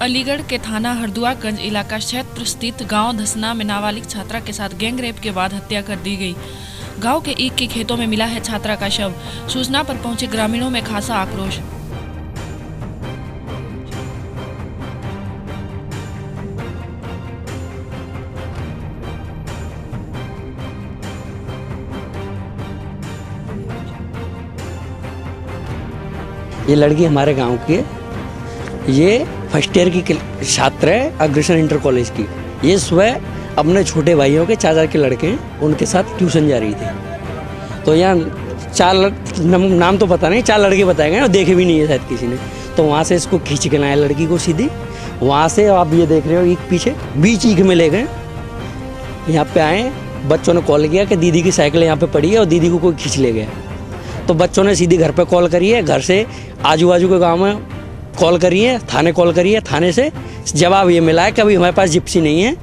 अलीगढ़ के थाना हरदुआगंज इलाका क्षेत्र स्थित गांव धसना में नाबालिग छात्रा के साथ गैंगरेप के बाद हत्या कर दी गई। गांव के ईख के खेतों में मिला है छात्रा का शव। सूचना पर पहुंचे ग्रामीणों में खासा आक्रोश। ये लड़की हमारे गांव की है। ये फर्स्ट ईयर की छात्र है अग्रसर इंटर कॉलेज की। ये सुबह अपने छोटे भाइयों के चाचा के लड़के हैं, उनके साथ ट्यूशन जा रही थी। तो यहाँ नाम तो पता नहीं, 4 लड़के बताए गए और देखे भी नहीं है शायद किसी ने। तो वहाँ से इसको खींच के लाए लड़की को सीधी। वहाँ से आप ये देख रहे हो ईख पीछे बीच ईख में ले गए। यहाँ पे आए, बच्चों ने कॉल किया कि दीदी की साइकिल यहाँ पे पड़ी है और दीदी को कोई खींच ले गया। तो बच्चों ने सीधी घर पे कॉल करी है, घर से आजू बाजू के गांव में कॉल करी है, थाने कॉल करी है। थाने से जवाब ये मिला है कि अभी हमारे पास जिप्सी नहीं है।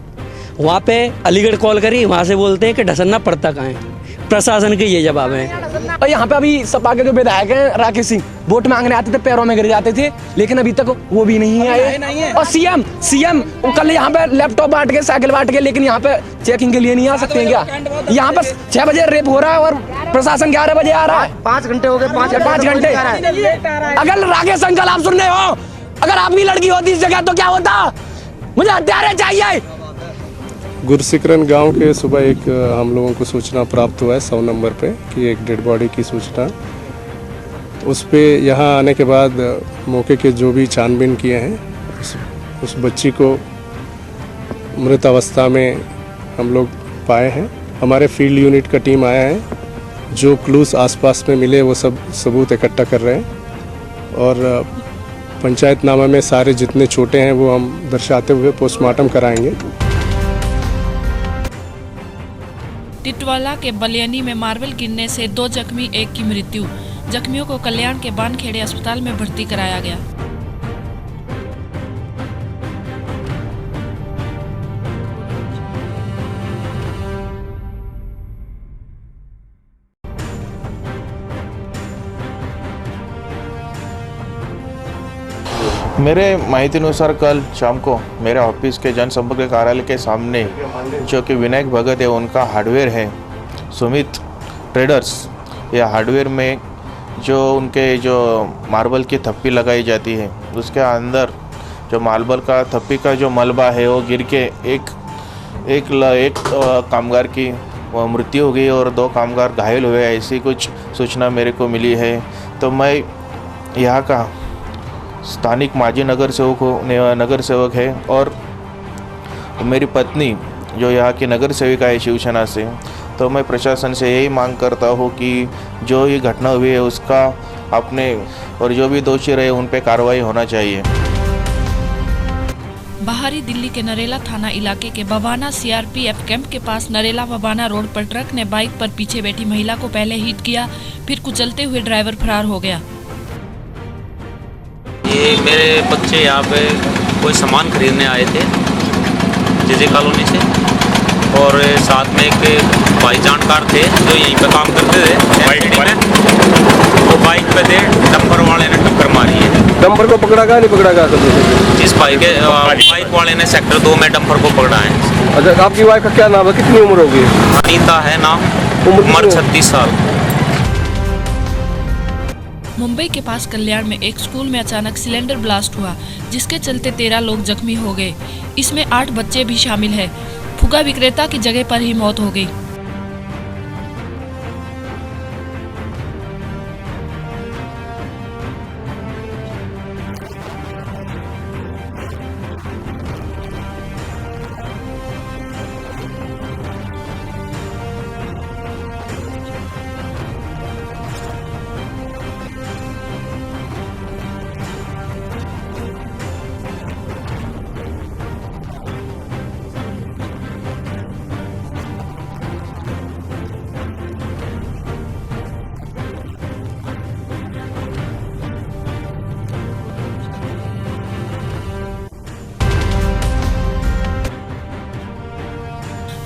वहाँ पे अलीगढ़ कॉल करी, वहाँ से बोलते हैं कि ढसना पड़ता कहाँ है। प्रशासन के ये जवाब है। और यहाँ पे अभी सपा के जो विधायक हैं राकेश सिंह, वोट मांगने आते थे, पैरों में गिर जाते थे, लेकिन अभी तक वो भी नहीं आए। और सीएम कल यहाँ पे लैपटॉप बांट के, साइकिल बांट के, लेकिन यहाँ पे चेकिंग के लिए नहीं आ सकते हैं क्या? यहाँ पे 6 बजे रेप हो रहा है और प्रशासन 11 बजे आ रहा है। 5 घंटे हो गए, 5 घंटे। अगर राकेश अंकल आप सुन रहे हो, अगर आप भी लड़की होती इस जगह तो क्या होता? मुझे हत्यारे चाहिए। गुरसिकरन गांव के सुबह एक हम लोगों को सूचना प्राप्त हुआ है 100 नंबर पे कि एक डेड बॉडी की सूचना। उस पे यहाँ आने के बाद मौके के जो भी छानबीन किए हैं, उस बच्ची को मृत अवस्था में हम लोग पाए हैं। हमारे फील्ड यूनिट का टीम आया है, जो क्लूज आसपास में मिले वो सब सबूत इकट्ठा कर रहे हैं और पंचायतनामा में सारे जितने छोटे हैं वो हम दर्शाते हुए पोस्टमार्टम कराएंगे। टिटवाला के बलियानी में मार्बल गिरने से 2 जख्मी, 1 की मृत्यु। जख्मियों को कल्याण के बानखेड़े अस्पताल में भर्ती कराया गया। मेरे माहिती अनुसार कल शाम को मेरे ऑफिस के जनसंपर्क कार्यालय के सामने जो कि विनायक भगत है, उनका हार्डवेयर है सुमित ट्रेडर्स। या हार्डवेयर में जो उनके जो मार्बल की थप्पी लगाई जाती है, उसके अंदर जो मार्बल का थप्पी का जो मलबा है वो गिर के एक कामगार की मृत्यु हो गई और 2 कामगार घायल हुए, ऐसी कुछ सूचना मेरे को मिली है। तो मैं यहाँ का स्थानिक माजी नगर सेवक है और मेरी पत्नी जो यहाँ की नगर सेविका है शिवसेना से। तो मैं प्रशासन से यही मांग करता हूँ कि जो ये घटना हुई है उसका अपने और जो भी दोषी रहे उन पे कार्रवाई होना चाहिए। बाहरी दिल्ली के नरेला थाना इलाके के बबाना सीआरपीएफ कैंप के पास नरेला बबाना रोड पर ट्रक ने बाइक पर पीछे बैठी महिला को पहले हिट किया, फिर कुचलते हुए ड्राइवर फरार हो गया। ये मेरे बच्चे यहाँ पे कोई सामान खरीदने आए थे जेजे कॉलोनी से, और साथ में एक भाई जानकार थे जो यहीं पे काम करते थे बाइक में। वो बाइक पे थे, डंपर वाले ने टक्कर मारी है। डंपर को पकड़ा गया नहीं पकड़ा गया? जिस बाइक वाले ने सेक्टर 2 में डंपर को पकड़ा है। अच्छा, आपकी वाइफ का क्या नाम है, कितनी उम्र होगी? अनीता है नाम, उम्र 36 साल। मुंबई के पास कल्याण में एक स्कूल में अचानक सिलेंडर ब्लास्ट हुआ, जिसके चलते 13 लोग जख्मी हो गए। इसमें 8 बच्चे भी शामिल हैं। फुग्गा विक्रेता की जगह पर ही मौत हो गई।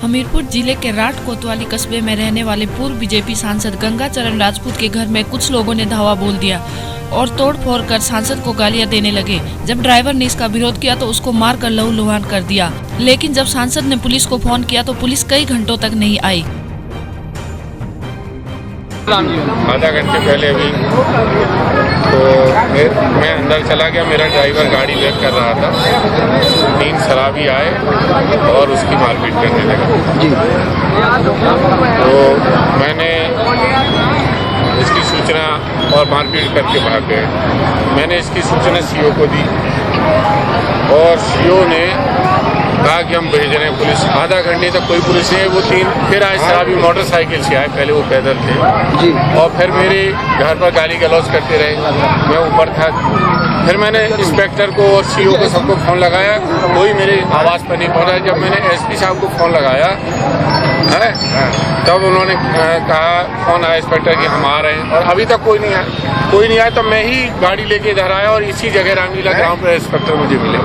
हमीरपुर जिले के राट कोतवाली कस्बे में रहने वाले पूर्व बीजेपी सांसद गंगा चरण राजपूत के घर में कुछ लोगों ने धावा बोल दिया। और तोड़-फोड़ कर सांसद को गालियां देने लगे। जब ड्राइवर ने इसका विरोध किया तो उसको मारकर लहूलुहान कर दिया। लेकिन जब सांसद ने पुलिस को फोन किया तो पुलिस कई घंटों तक नहीं आई। आधा घंटे पहले अभी तो मैं अंदर चला गया, मेरा ड्राइवर गाड़ी वेट कर रहा था, 3 शराबी आए और उसकी मारपीट करने लगा जी। तो मैंने इसकी सूचना और मारपीट करके भाग गए। मैंने इसकी सूचना सीओ को दी और सीओ ने कहा कि हम भेज रहे हैं पुलिस। आधा घंटे तक कोई पुलिस नहीं है। वो 3 फिर आए शराबी मोटरसाइकिल से आए, पहले वो पैदल थे जी, और फिर मेरे घर पर गाली गलौज करते रहे। मैं ऊपर था, फिर मैंने इंस्पेक्टर को और सीओ को सबको फ़ोन लगाया, कोई मेरे आवाज़ पर नहीं पहुंचा। जब मैंने एसपी साहब को फ़ोन लगाया है तब उन्होंने कहा, फ़ोन आया इंस्पेक्टर कि हम आ रहे हैं, और अभी तक कोई नहीं आया। तब मैं ही गाड़ी लेके इधर आया और इसी जगह रामलीला ग्राउंड पर इंस्पेक्टर मुझे मिले।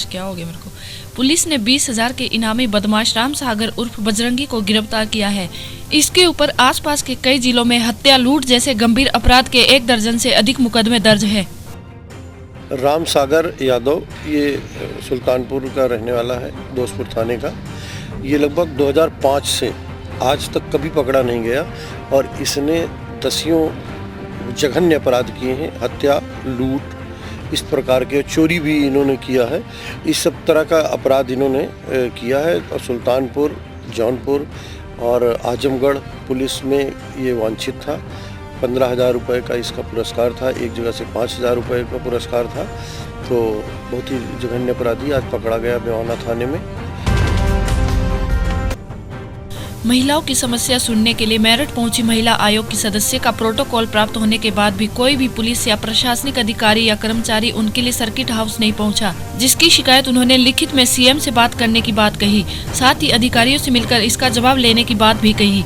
क्या हो गया मेरे को। पुलिस ने 20,000 के इनामी बदमाश राम सागर उर्फ बजरंगी को गिरफ्तार किया है। इसके ऊपर आसपास के कई जिलों में हत्या, लूट जैसे गंभीर अपराध के 1 दर्जन से अधिक मुकदमे दर्ज है। राम सागर यादव ये सुल्तानपुर का रहने वाला है, दोस्तपुर थाने का। ये लगभग 2005 से आज तक कभी पकड़ा नहीं गया और इसने दसियों जघन्य अपराध किए हैं, हत्या, लूट, इस प्रकार के, चोरी भी इन्होंने किया है। इस सब तरह का अपराध इन्होंने किया है और सुल्तानपुर, जौनपुर और आजमगढ़ पुलिस में ये वांछित था। 15,000 रुपये का इसका पुरस्कार था, एक जगह से 5,000 रुपये का पुरस्कार था। तो बहुत ही जघन्य अपराधी आज पकड़ा गया बेवाना थाने में। महिलाओं की समस्या सुनने के लिए मेरठ पहुंची महिला आयोग की सदस्य का प्रोटोकॉल प्राप्त होने के बाद भी कोई भी पुलिस या प्रशासनिक अधिकारी या कर्मचारी उनके लिए सर्किट हाउस नहीं पहुंचा, जिसकी शिकायत उन्होंने लिखित में सीएम से बात करने की बात कही। साथ ही अधिकारियों से मिलकर इसका जवाब लेने की बात भी कही।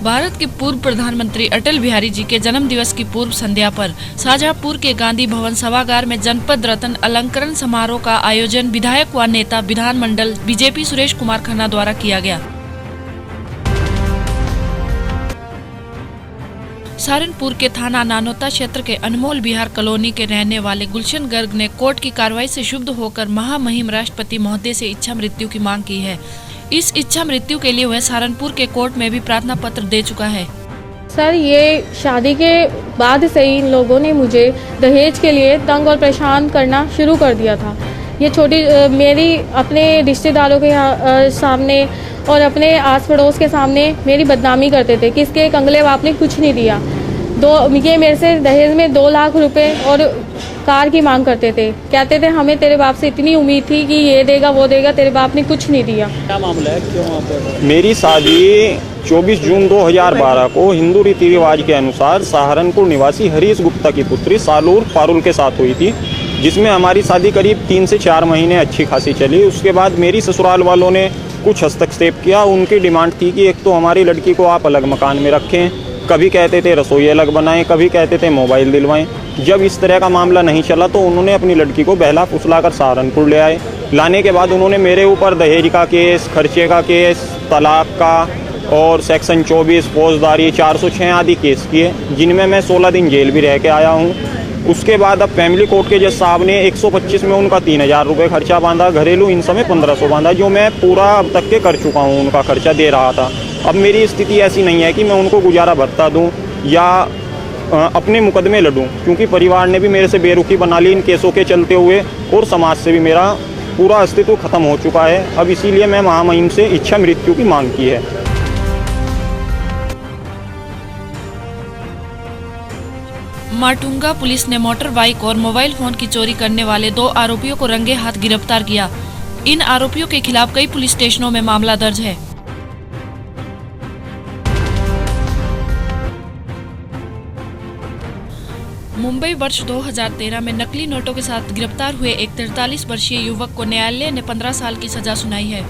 भारत के पूर्व प्रधानमंत्री अटल बिहारी जी के जन्म दिवस की पूर्व संध्या पर शाहजहांपुर के गांधी भवन सभागार में जनपद रत्न अलंकरण समारोह का आयोजन विधायक व नेता विधानमंडल बीजेपी सुरेश कुमार खन्ना द्वारा किया गया। सहारनपुर के थाना नानोता क्षेत्र के अनमोल बिहार कॉलोनी के रहने वाले गुलशन गर्ग ने कोर्ट की कार्रवाई से क्षुब्ध होकर महामहिम राष्ट्रपति महोदय से इच्छा मृत्यु की मांग की है। इस इच्छा मृत्यु के लिए वह सहारनपुर के कोर्ट में भी प्रार्थना पत्र दे चुका है। सर, ये शादी के बाद से ही इन लोगों ने मुझे दहेज के लिए तंग और परेशान करना शुरू कर दिया था। ये छोटी मेरी अपने रिश्तेदारों के सामने और अपने आस पड़ोस के सामने मेरी बदनामी करते थे कि इसके कंगले बाप ने कुछ नहीं दिया। ये मेरे से दहेज में 2 लाख रुपए और कार की मांग करते थे। कहते थे हमें तेरे बाप से इतनी उम्मीद थी कि ये देगा वो देगा, तेरे बाप ने कुछ नहीं दिया। क्या मामला है, क्यों आप? मेरी शादी 24 जून 2012 को हिंदू रीति रिवाज के अनुसार सहारनपुर निवासी हरीश गुप्ता की पुत्री सालूर पारुल के साथ हुई थी, जिसमें हमारी शादी करीब 3 से 4 महीने अच्छी खासी चली। उसके बाद मेरी ससुराल वालों ने कुछ हस्तक्षेप किया। उनकी डिमांड थी कि एक तो हमारी लड़की को आप अलग मकान में रखें, कभी कहते थे रसोई अलग बनाएं, कभी कहते थे मोबाइल दिलवाएं। जब इस तरह का मामला नहीं चला तो उन्होंने अपनी लड़की को बहला फुसलाकर सहारनपुर ले आए। लाने के बाद उन्होंने मेरे ऊपर दहेज का केस, खर्चे का केस, तलाक का और सेक्शन 24 फौजदारी 406 आदि केस किए, जिनमें मैं 16 दिन जेल भी रह के आया हूँ। उसके बाद अब फैमिली कोर्ट के जज साहब ने 125 में उनका 3,000 रुपये खर्चा बांधा, घरेलू इन समय 1,500 बांधा, जो मैं पूरा अब तक के कर चुका हूँ, उनका खर्चा दे रहा था। अब मेरी स्थिति ऐसी नहीं है कि मैं उनको गुजारा भत्ता दूँ या अपने मुकदमे लड़ूं, क्योंकि परिवार ने भी मेरे से बेरुखी बना ली इन केसों के चलते हुए और समाज से भी मेरा पूरा अस्तित्व खत्म हो चुका है। अब इसीलिए मैं महामहिम से इच्छा मृत्यु की मांग की है। माटुंगा पुलिस ने मोटर बाइक और मोबाइल फोन की चोरी करने वाले 2 आरोपियों को रंगे हाथ गिरफ्तार किया। इन आरोपियों के खिलाफ कई पुलिस स्टेशनों में मामला दर्ज है। मुंबई वर्ष 2013 में नकली नोटों के साथ गिरफ्तार हुए एक 43 वर्षीय युवक को न्यायालय ने 15 साल की सजा सुनाई है।